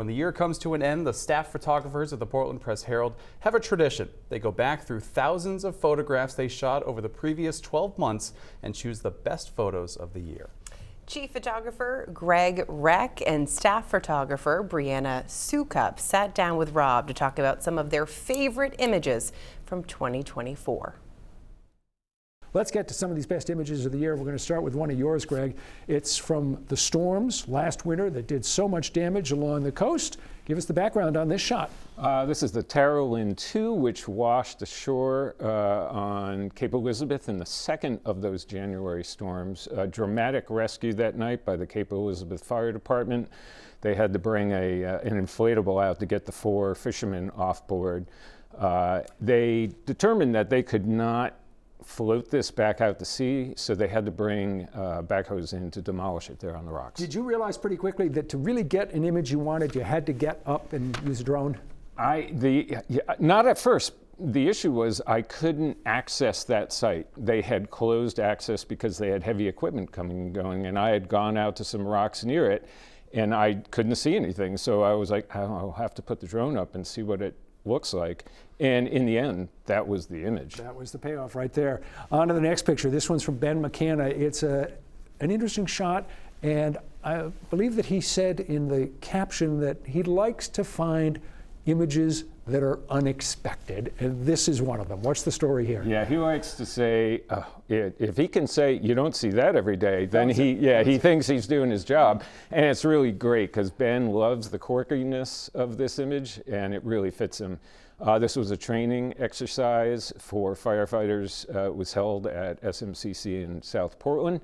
When the year comes to an end, the staff photographers of the Portland Press Herald have a tradition. They go back through thousands of photographs they shot over the previous 12 months and choose the best photos of the year. Chief photographer Greg Reck and staff photographer Brianna Soukup sat down with Rob to talk about some of their favorite images from 2024. Let's get to some of these best images of the year. We're going to start with one of yours, Greg. It's from the storms last winter that did so much damage along the coast. Give us the background on this shot. This is the Tarrolin 2, which washed ashore on Cape Elizabeth in the second of those January storms. A dramatic rescue that night by the Cape Elizabeth Fire Department. They had to bring an inflatable out to get the 4 fishermen off board. They determined that they could not float this back out to sea, so they had to bring backhoes in to demolish it there on the rocks. Did you realize pretty quickly that to really get an image you wanted, you had to get up and use a drone? Not at first. The issue was I couldn't access that site. They had closed access because they had heavy equipment coming and going, and I had gone out to some rocks near it, and I couldn't see anything. So I was like, I'll have to put the drone up and see what it looks like. And in the end, that was the image. That was the payoff right there. On to the next picture. This one's from Ben McKenna. It's an interesting shot, and I believe that he said in the caption that he likes to find images that are unexpected, and this is one of them. What's the story here? Yeah, he likes to say, if he can say you don't see that every day, then he thinks he's doing his job. And it's really great because Ben loves the quirkiness of this image, and it really fits him. This was a training exercise for firefighters. It was held at SMCC in South Portland.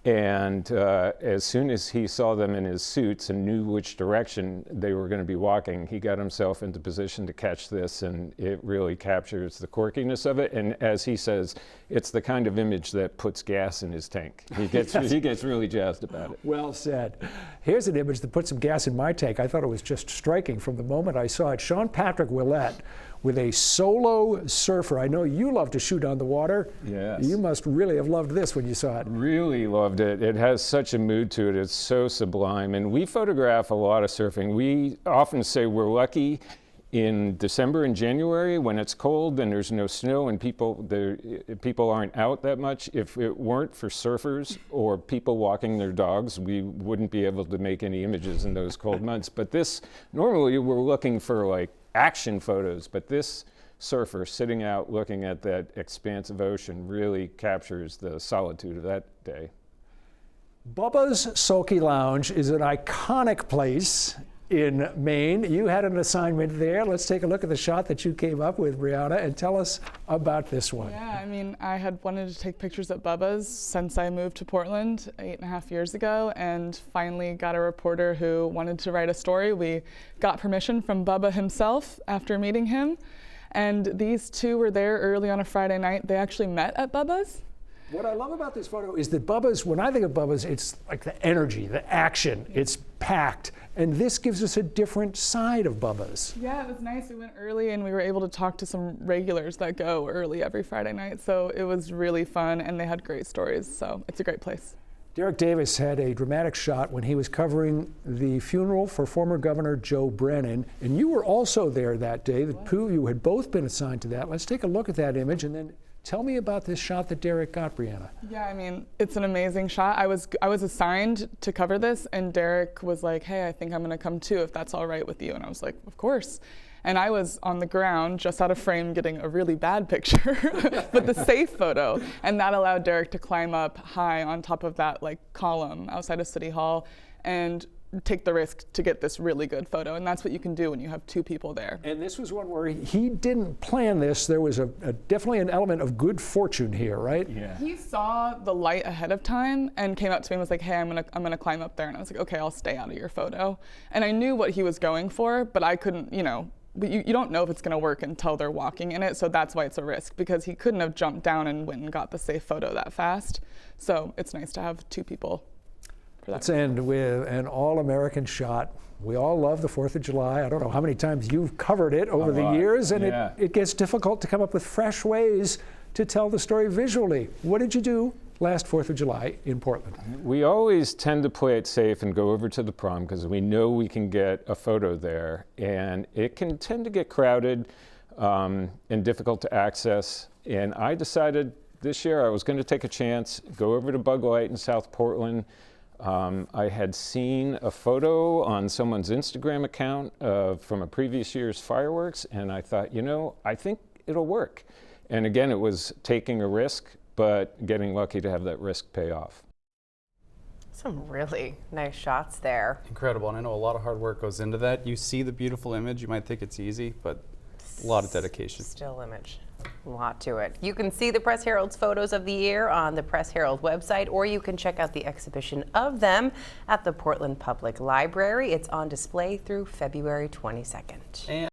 And as soon as he saw them in his suits and knew which direction they were going to be walking, he got himself into position to catch this, and it really captures the quirkiness of it. And as he says, it's the kind of image that puts gas in his tank. He gets really jazzed about it. Well said. Here's an image that put some gas in my tank. I thought it was just striking from the moment I saw it. Sean Patrick Willett with a solo surfer. I know you love to shoot on the water. Yes. You must really have loved this when you saw it. Really loved it. It has such a mood to it. It's so sublime. And we photograph a lot of surfing. We often say we're lucky in December and January when it's cold and there's no snow and people aren't out that much. If it weren't for surfers or people walking their dogs, we wouldn't be able to make any images in those cold months. But this, normally we're looking for like action photos, but this surfer sitting out looking at that expansive ocean really captures the solitude of that day. Bubba's Sulky Lounge is an iconic place in Maine. You had an assignment there. Let's take a look at the shot that you came up with, Brianna, and tell us about this one. Yeah, I mean, I had wanted to take pictures at Bubba's since I moved to Portland 8.5 years ago, and finally got a reporter who wanted to write a story. We got permission from Bubba himself after meeting him, and these two were there early on a Friday night. They actually met at Bubba's. What I love about this photo is that Bubba's, when I think of Bubba's, it's like the energy, the action, it's packed. And this gives us a different side of Bubba's. Yeah, it was nice. We went early and we were able to talk to some regulars that go early every Friday night. So it was really fun and they had great stories. So it's a great place. Derek Davis had a dramatic shot when he was covering the funeral for former Governor Joe Brennan. And you were also there that day. The two of you had both been assigned to that. Let's take a look at that image and then tell me about this shot that Derek got, Brianna. Yeah, I mean, it's an amazing shot. I was assigned to cover this, and Derek was like, hey, I think I'm going to come too, if that's all right with you. And I was like, of course. And I was on the ground, just out of frame, getting a really bad picture, but the safe photo. And that allowed Derek to climb up high on top of that like column outside of City Hall and take the risk to get this really good photo. And that's what you can do when you have two people there. And this was one where he didn't plan this. There was definitely an element of good fortune here, right? Yeah. He saw the light ahead of time and came up to me and was like, hey, I'm gonna climb up there. And I was like, okay, I'll stay out of your photo. And I knew what he was going for, but I couldn't, but you don't know if it's gonna work until they're walking in it. So that's why it's a risk, because he couldn't have jumped down and went and got the safe photo that fast. So it's nice to have two people. Let's end with an all-American shot. We all love the 4th of July. I don't know how many times you've covered it over the years, and it gets difficult to come up with fresh ways to tell the story visually. What did you do last 4th of July in Portland. We always tend to play it safe and go over to the prom because we know we can get a photo there, and it can tend to get crowded and difficult to access. And I decided this year I was going to take a chance, go over to Bug Light in South Portland. I had seen a photo on someone's Instagram account from a previous year's fireworks, and I thought, you know, I think it'll work. And again, it was taking a risk, but getting lucky to have that risk pay off. Some really nice shots there. Incredible, and I know a lot of hard work goes into that. You see the beautiful image, you might think it's easy, but a lot of dedication. Still image. A lot to it. You can see the Press Herald's photos of the year on the Press Herald website, or you can check out the exhibition of them at the Portland Public Library. It's on display through February 22nd.